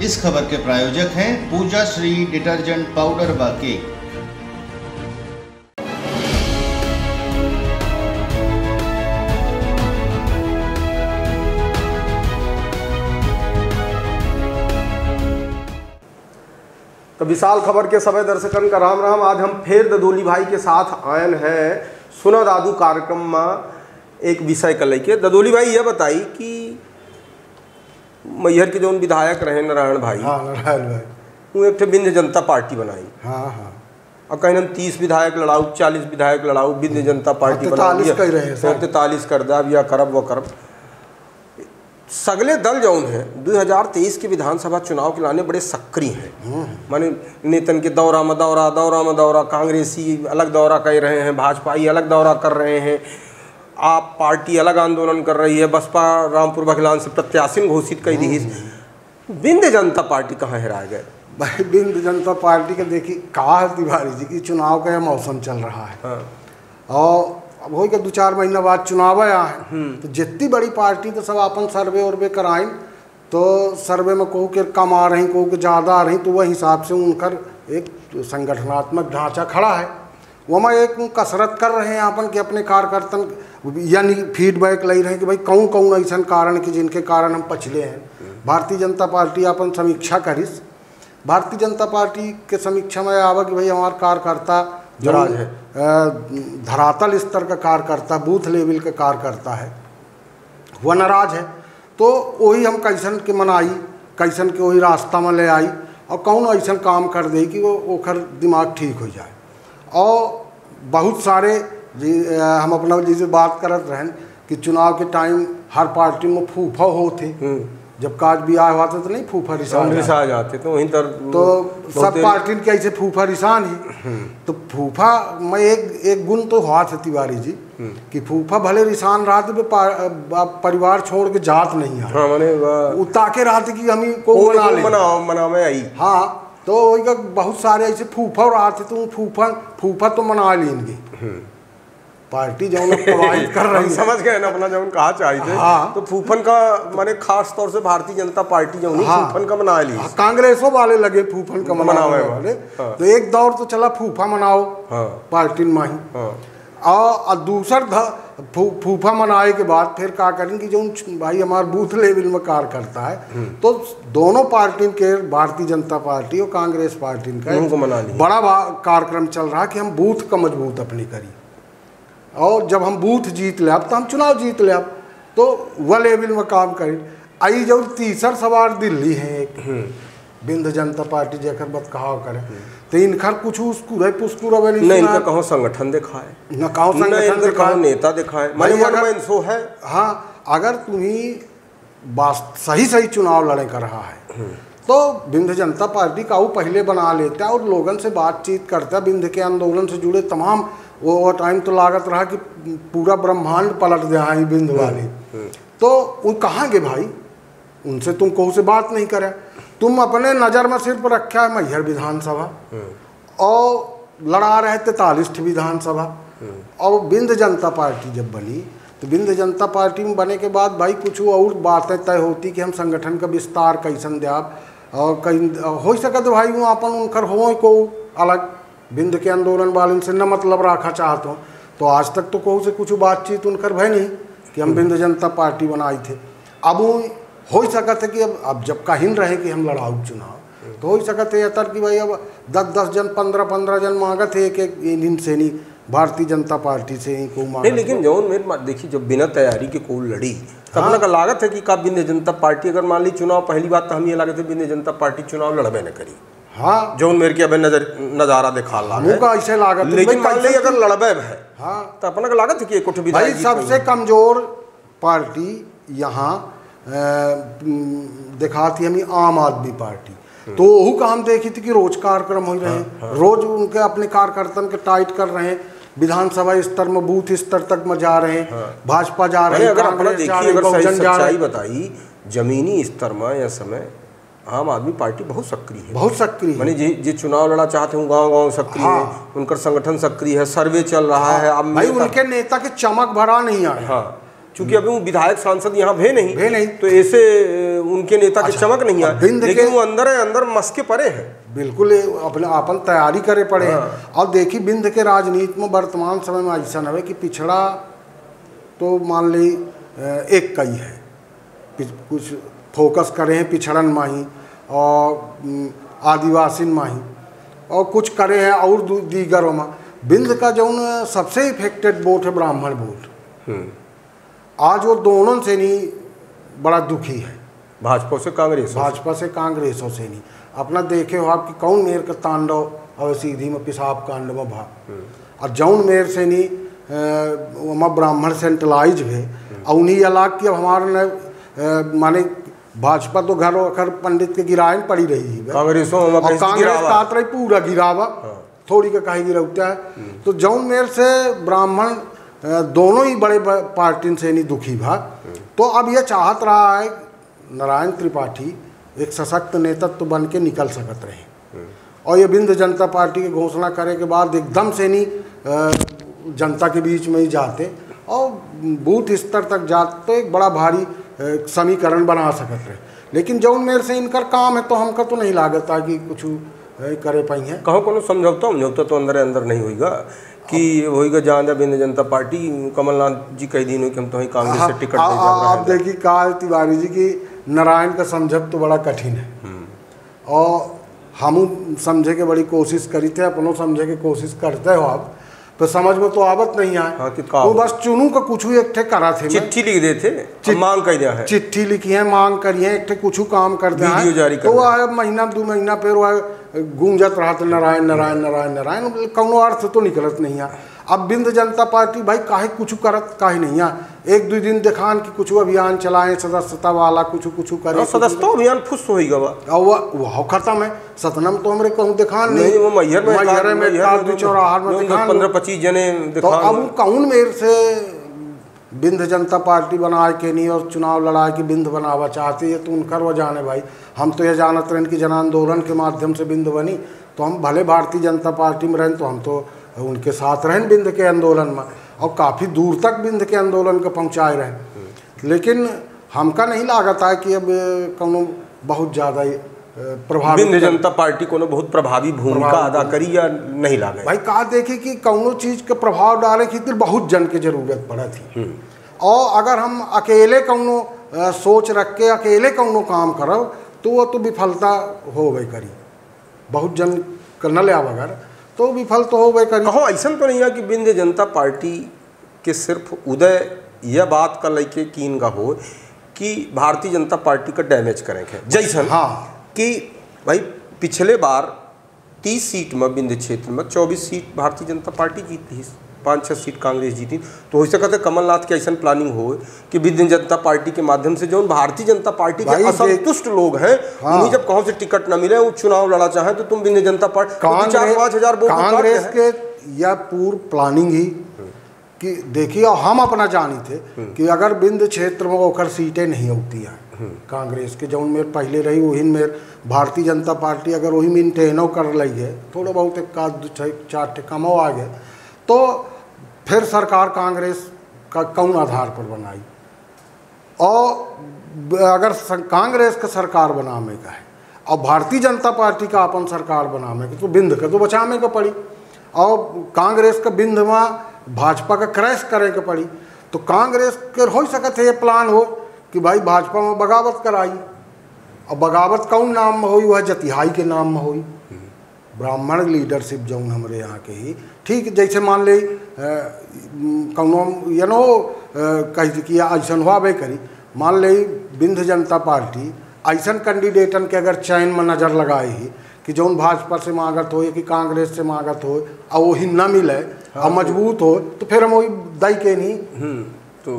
इस खबर के प्रायोजक हैं पूजा श्री डिटर्जेंट पाउडर व केक। तो विशाल खबर के सभी दर्शकन का राम राम। आज हम फिर ददोली भाई के साथ आयन हैं सुना दादू कार्यक्रम में एक विषय का लेके। ददोली भाई ये बताई कि मैहर के जो विधायक रहे नारायण भाई, हाँ नारायण भाई, वो एक बिंद जनता पार्टी बनाई। हाँ हाँ, और कहीं 30 विधायक लड़ाऊ, 40 विधायक लड़ाऊ, बिंद जनता पार्टी 43 कर दब या करब वो करब। सगले दल जौन है 2023 के विधानसभा चुनाव के लाने बड़े सक्रिय हैं। माने नेतन के दौरा में दौरा, कांग्रेसी अलग दौरा कर रहे हैं, भाजपाई अलग दौरा कर रहे हैं, आप पार्टी अलग आंदोलन कर रही है, बसपा रामपुर बघेलान से प्रत्याशी घोषित कर दी। बिंद जनता पार्टी कहाँ हेरा गए भाई? बिंद जनता पार्टी के देखिए कहा है तिवारी जी की चुनाव का यह मौसम चल रहा है। हाँ। और अब हो गया 2-4 महीना बाद चुनाव आया है, तो जितनी बड़ी पार्टी तो सब अपन सर्वे उर्वे कराएं, तो सर्वे में कहूँ कि कम आ रही, कहूँ कि ज़्यादा आ रही, तो वह हिसाब से उनकर एक संगठनात्मक ढांचा खड़ा है। वो में एक कसरत कर रहे हैं अपन कि अपने कार्यकर्तन यानी फीडबैक ले रहे हैं कि भाई कौन ऐसा कारण कि जिनके कारण हम पछले हैं। भारतीय जनता पार्टी अपन समीक्षा करिस, भारतीय जनता पार्टी के समीक्षा में आवा कि भाई हमारे कार्यकर्ता जो है धरातल स्तर का कार्यकर्ता, बूथ लेवल का कार्यकर्ता है, वह नाराज है। तो वही हम कैसन के मनाई, कैसन के वही रास्ता में ले आई और कौन ऐसा काम कर दे कि वो ओखर दिमाग ठीक हो जाए। और बहुत सारे हम अपना जैसे बात करत रहें कि चुनाव के टाइम हर पार्टी में फूफा होते, जब काज भी आया हुआ था तो नहीं फूफा रिसा जाते, तो वहीं तो सब पार्टी के ऐसे फूफा रिसान ही। तो फूफा में एक गुण तो हुआ था तिवारी जी कि फूफा भले रिसान रहा थे परिवार छोड़ के जात नहीं आया। हाँ, माने उताके रहा थे कि हम ही को मना में आई। हाँ, तो वही बहुत सारे ऐसे फूफा रहा थे, तो फूफा तो मना लेंगे पार्टी जो प्रवाहित कर रही है। समझ गए ना अपना जो कहा चाहिए। हाँ, तो फूफन का माने खास तौर से भारतीय जनता पार्टी जो फूफन का मना ली। कांग्रेसों वाले लगे फूफन का मनावे वाले। हाँ। तो एक दौर तो चला फूफा मनाओ। हाँ। पार्टी में ही। हाँ। और दूसर फूफा मनाए के बाद फिर क्या करेंगे जो भाई हमारे बूथ लेवल में कार्य करता है, तो दोनों पार्टी के भारतीय जनता पार्टी और कांग्रेस पार्टी का बड़ा कार्यक्रम चल रहा है कि हम बूथ का मजबूत अपनी करी, और जब हम बूथ जीत ले तो हम चुनाव जीत ले, तो वह लेवल में काम करें। आई जब तीसर सवार दिल्ली है एक बिंद जनता पार्टी जेकर बात कहा करे, तो इनकर कुछ पुस्कुरा नहीं, इनका कहो संगठन दिखाए, न कहो संगठन दिखाए, नेता दिखाए, सो है। हाँ, अगर तुम्हें सही चुनाव लड़े कर रहा है तो बिंद जनता पार्टी का वो पहले बना लेता है और लोगों से बातचीत करता है। बिंद के आंदोलन से जुड़े तमाम वो टाइम तो लागत रहा कि पूरा ब्रह्मांड पलट दिया है बिंद वाले। तो वो कहाँ गए भाई? उनसे तुम कहू से बात नहीं करे, तुम अपने नज़र में सिर्फ रखा है मैहर विधानसभा और लड़ा रहे 43 विधानसभा। और बिंद जनता पार्टी जब बनी तो बिंद जनता पार्टी में बने के बाद भाई कुछ और बातें तय होती कि हम संगठन का विस्तार कैसन देव, और कहीं हो सके तो भाई वो अपन उनकर हो को अलग बिंद के आंदोलन वाले से न मतलब रखा चाहते हो। तो आज तक तो कहूँ से कुछ बातचीत उनकर भय नहीं कि हम बिंद जनता पार्टी बनाई थे। अब वो हो सकता है कि अब जब कहीं रहे कि हम लड़ाऊ चुनाव, तो हो सकता है अतर कि भाई अब 10-10 जन 15-15 जन मांगत है एक इन से नहीं भारतीय जनता पार्टी से ही को मांगत। लेकिन जौन मेरे देखिए जब बिना तैयारी के कोई लड़ी तब हाँ। का लागत है कि का बिंद जनता पार्टी अगर मान ली चुनाव, पहली बात तो हम ये लागत है बिंद जनता पार्टी चुनाव लड़बे न करी। हाँ, जो मेरे के अब नजारा दिखा ऐसे लागत, लेकिन मान ली अगर लड़बे है हाँ, तो अपना लागत है कि कुछ भी भाई सबसे कमजोर पार्टी यहाँ दिखाती हमें आम आदमी पार्टी। तो वही का हम देखी थी कि रोज कार्यक्रम हो रहे हैं, रोज उनके अपने कार्यकर्तन के टाइट कर रहे हैं, विधानसभा स्तर में बूथ स्तर तक में जा रहे हैं, भाजपा जा रहे हैं, अगर अपना देखिए अगर सच्चाई बताई जमीनी स्तर में यह समय आम आदमी पार्टी बहुत सक्रिय है, बहुत सक्रिय है। मानी जी चुनाव लड़ा चाहते हूँ गांव सक्रिय है, उनका संगठन सक्रिय है, सर्वे चल रहा है। अब भाई उनके नेता के चमक भरा नहीं आया। हाँ, चूंकि अभी वो विधायक सांसद यहाँ भे नहीं तो ऐसे उनके नेता की चमक नहीं है, लेकिन वो अंदर मस्के पड़े हैं, बिल्कुल अपन तैयारी करे पड़े हैं। और देखिए बिंद के राजनीति में वर्तमान समय में ऐसा है कि पिछड़ा तो मान ली एक कई है, कुछ फोकस करे हैं पिछड़न माही और आदिवासी माही और कुछ करे हैं और दीगरों में। बिंद का जो सबसे इफेक्टेड वोट है ब्राह्मण वोट, आज वो दोनों से नहीं बड़ा दुखी है, भाजपा से कांग्रेसों से नहीं। अपना देखे हो आप कि कौन मेर का तांडव और सीधी में पिसाब कांड में भाग और जौन मेर से नहीं वहाँ ब्राह्मण सेंट्रलाइज है और उन्हीं अलग की अब हमारे माने भाजपा तो घर पंडित के गिरायन पड़ी रही है, कांग्रेस काट रही पूरा गिरावा थोड़ी का कहीं गिरौता है। तो जौन मेर से ब्राह्मण दोनों ही बड़े पार्टी से नहीं दुखी भा, तो अब यह चाहत रहा है नारायण त्रिपाठी एक सशक्त नेतृत्व बन के निकल सकते रहे। और ये बिंद जनता पार्टी की घोषणा करे के बाद एकदम से नहीं जनता के बीच में ही जाते और बूथ स्तर तक जाते तो एक बड़ा भारी समीकरण बना सकते रहे। लेकिन जौन मेरे से इनका काम है तो हमका तो नहीं लागत है कि कुछ करे पाई है। कहो को समझौता तो अंदर नहीं होगा कि होगा जहाँ बिंद जनता पार्टी कमलनाथ जी कई दिन कि हम तो कांग्रेस से टिकट आप देखिए काल तिवारी जी की नारायण का समझब तो बड़ा कठिन है और हम समझे के बड़ी कोशिश करी थे, अपनों समझे के कोशिश करते हो आप तो समझ में तो आवत नहीं आए। वो बस चुनू का कुछ एक ठे करा थे, चिट्ठी लिख देते मांग कर दिया है, चिट्ठी लिखी है मांग करी है, एक ठे कुछ काम कर दिया तो वो आए महीना 2 महीना फिर वो गूंजत रहा था नारायण नारायण नारायण नारायण, कौनो अर्थ तो निकलत नहीं है। अब बिंद जनता पार्टी भाई काहे कुछ करत काहे नहीं है, 1-2 दिन दिखान कि कुछ अभियान चलाए सदस्यता वाला कुछ करे, सदस्यता अभियान फुस हो गई वो खत्म है। सतनम तो हमरे कहूँ दिखान नहीं, वो मैहर में चौराहा में 15-25 जने तो अब कहूँ मेरे से बिंद जनता पार्टी बनाए के नहीं और चुनाव लड़ाए कि बिंद बनावा चाहती है तो उनकर वो जाने भाई। हम तो ये जानते रहें कि जन आंदोलन के माध्यम से बिंद बनी तो हम भले भारतीय जनता पार्टी में रहें तो हम तो उनके साथ रहें बिंद के आंदोलन में और काफ़ी दूर तक बिंद के आंदोलन को पहुँचाए रहें। लेकिन हमका नहीं लागत है कि अब कौनो बहुत ज़्यादा प्रभावी बिंद जनता पार्टी को बहुत प्रभावी भूमिका अदा करी या नहीं लागे भाई। कहा देखे कि कौनो चीज़ का प्रभाव डाले की तो बहुत जन की जरूरत पड़ा थी और अगर हम अकेले कौनो सोच रख के अकेले कौनो काम करो तो वो तो विफलता हो गई करी, बहुत जन कर न लिया बगैर तो विफल तो हो गए करी। कहो ऐसा तो नहीं है कि बिंद जनता पार्टी के सिर्फ उदय यह बात का लेके कीन का हो कि भारतीय जनता पार्टी का डैमेज करेंगे जैसन कि भाई पिछले बार 30 सीट में बिंद क्षेत्र में 24 सीट भारतीय जनता पार्टी जीती, 5-6 सीट कांग्रेस जीती। तो हो सकता कमलनाथ के ऐसा प्लानिंग हो कि बिंद जनता पार्टी के माध्यम से जो भारतीय जनता पार्टी के असंतुष्ट लोग हैं उन्हें जब कहीं से टिकट न मिले वो चुनाव लड़ा चाहे तो तुम बिंद जनता पार्टी 4-5 हजार कांग्रेस के या पूर्व प्लानिंग ही कि देखिए हम अपना जानी थे कि अगर बिंद क्षेत्र में होकर सीटें नहीं होती हैं कांग्रेस के जौन मेरे पहले रही वही मेरे भारतीय जनता पार्टी अगर वही मेंटेनो कर ली है थोड़ा बहुत 1-4 कमो आ गए तो फिर सरकार कांग्रेस का कौन आधार पर बनाई। और अगर कांग्रेस का सरकार बनाने का है और भारतीय जनता पार्टी का अपन सरकार बनाने का तो बिंद का तो बचाने का पड़ी और कांग्रेस का बिंद में भाजपा का क्रैश करे के पड़ी। तो कांग्रेस के हो सकते ये प्लान हो कि भाई भाजपा में बगावत कराई और बगावत कौन नाम में हुई वह जतिहाई के नाम में हुई, ब्राह्मण लीडरशिप जो हमारे यहाँ के ही ठीक जैसे मान ले कौनो कही कि ऐसा हुआ भाई करी मान ले बिंद जनता पार्टी ऐसा कैंडिडेटन के अगर चयन में नज़र लगाए ही कि जौन भाजपा से मांगत हो कि कांग्रेस से मांगत हो और वही न मिले और मजबूत हो तो फिर हम वही दई के नहीं तो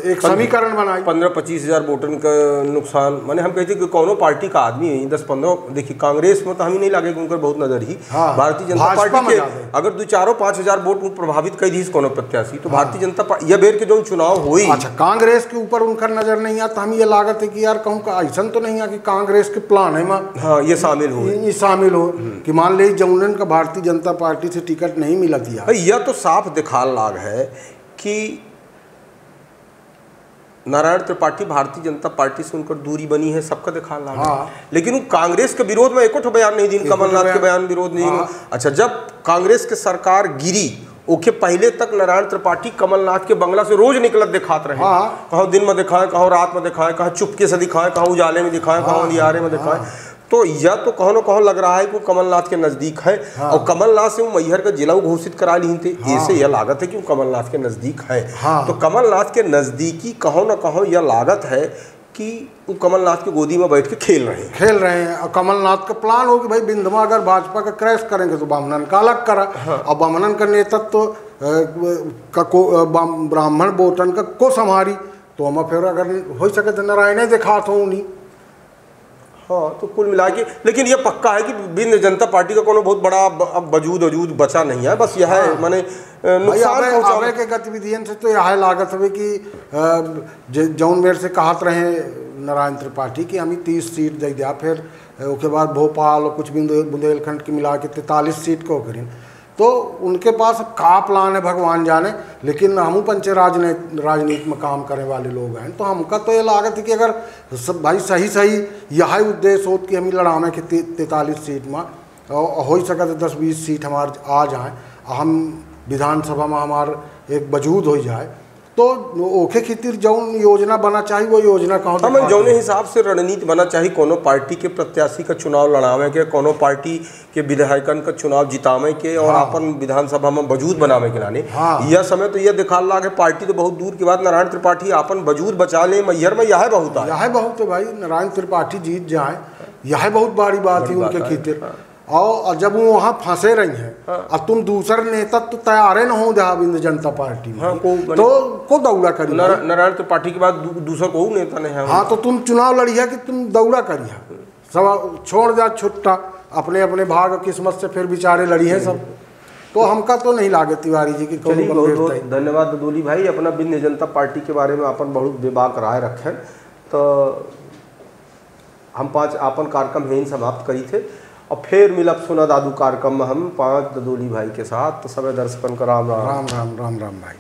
एक समीकरण बनाई 15-25 हजार वोटन का नुकसान माने हम कहते कि कोनो पार्टी का आदमी है 10-15 देखिए कांग्रेस में तो हम ही नहीं लगे उनकर बहुत नजर ही भारतीय जनता पार्टी के अगर 2-4-5 हजार वोट प्रभावित कर दी कोनो प्रत्याशी तो भारतीय जनता पार्टी यह बेर के जो चुनाव हुई अच्छा कांग्रेस के ऊपर उनका नजर नहीं आता हम ये लागत है कि यार कहूँ का ऐसा तो नहीं है कि कांग्रेस के प्लान है ये शामिल हो कि मान ली जमुनन का भारतीय जनता पार्टी से टिकट नहीं मिला थी यह तो साफ दिखाल लाग है कि नारायण त्रिपाठी भारतीय जनता पार्टी से उनकर दूरी बनी है, सबका देखा ला। हाँ। लेकिन वो कांग्रेस के विरोध में एको बयान नहीं दी, कमलनाथ के बयान विरोध नहीं। हाँ। अच्छा, जब कांग्रेस के सरकार गिरी ओके पहले तक नारायण त्रिपाठी कमलनाथ के बंगला से रोज निकलत दिखात रहे। हाँ। कहो दिन में दिखाए, कहो रात में दिखाए, कहो चुपके से दिखाए, कहो उजाले में दिखाए, कहो अंधियारे में दिखाए। तो यह तो कहो न कहो लग रहा है कि कमलनाथ के नजदीक है। हाँ। और कमलनाथ से वो मैहर का जिला घोषित करा ली थे। हाँ। ऐसे यह लागत है कि वो कमलनाथ के नजदीक है। हाँ। तो कमलनाथ के नजदीकी कहो न कहो यह लागत है कि वो कमलनाथ की गोदी में बैठ के खेल रहे हैं। और कमलनाथ का प्लान हो कि भाई बिंदमा अगर भाजपा का क्रैश करेंगे तो बामनन का अलग करा। हाँ। और बामनन का नेतृत्व तो ब्राह्मण बोटन का को संभारी, तो हम फिर अगर हो सके तो नारायण दिखा तो उन्हीं। हाँ, तो कुल मिला के लेकिन ये पक्का है कि बिंद जनता पार्टी का कोनो बहुत बड़ा अब वजूद बचा नहीं है। बस यह है। हाँ। माने नुकसान आगे के गतिविधियों से तो यह लागत है कि जौन मेरे से कहत रहे नारायण त्रिपाठी कि हमें 30 सीट दे दिया, फिर उसके बाद भोपाल और कुछ बुंदेलखंड की मिला के 43 सीट को करें। तो उनके पास का प्लान है भगवान जाने। लेकिन हम पंचे राजनीति में काम करने वाले लोग हैं, तो हमका तो ये लागत है कि अगर सब भाई सही यह उद्देश्य हो कि हम लड़ावे के 43 सीट में हो सके तो 10-20 सीट हमारे आ जाए, हम विधानसभा में हमार एक वजूद हो जाए, तो ओखे खातिर जौन योजना बना चाहिए वो योजना कहाँ हमें जौने हिसाब से रणनीति बना चाहिए कोनो पार्टी के प्रत्याशी का चुनाव लड़ावे के, कोनो पार्टी के विधायकन का चुनाव जितावे के और अपन विधानसभा में वजूद बनावे के लाने। यह समय तो यह दिखा ला कि पार्टी तो बहुत दूर की बात, नारायण त्रिपाठी अपन वजूद बचा ले मैहर में यह बहुत है भाई। नारायण त्रिपाठी जीत जाए यह बहुत बड़ी बात है उनके खातिर। और जब वो वहाँ फंसे रही हैं। हाँ। और तुम दूसरे नेतृत्व तो तैयार न हो बिंद जनता पार्टी में। हाँ, को दौड़ा करी नारायण त्रिपाठी के बाद दूसरा को नेता नहीं है। हाँ, तो तुम चुनाव लड़ी है कि तुम दौड़ा करी है, सब छोड़ जा छुट्टा अपने अपने भाग किस्मत से, फिर बेचारे लड़ी है सब। तो हमका तो नहीं लागे तिवारी जी की। धन्यवाद ददोली भाई, अपना बिंद जनता पार्टी के बारे में अपन बहुत बेबाक राय रखें। तो हम 5 अपन कार्यक्रम यहीं समाप्त करी थे और फिर मिलब सुना दादू कार्यक्रम में हम 5 ददोली भाई के साथ। तो सब दर्शकन का राम राम राम राम राम राम भाई।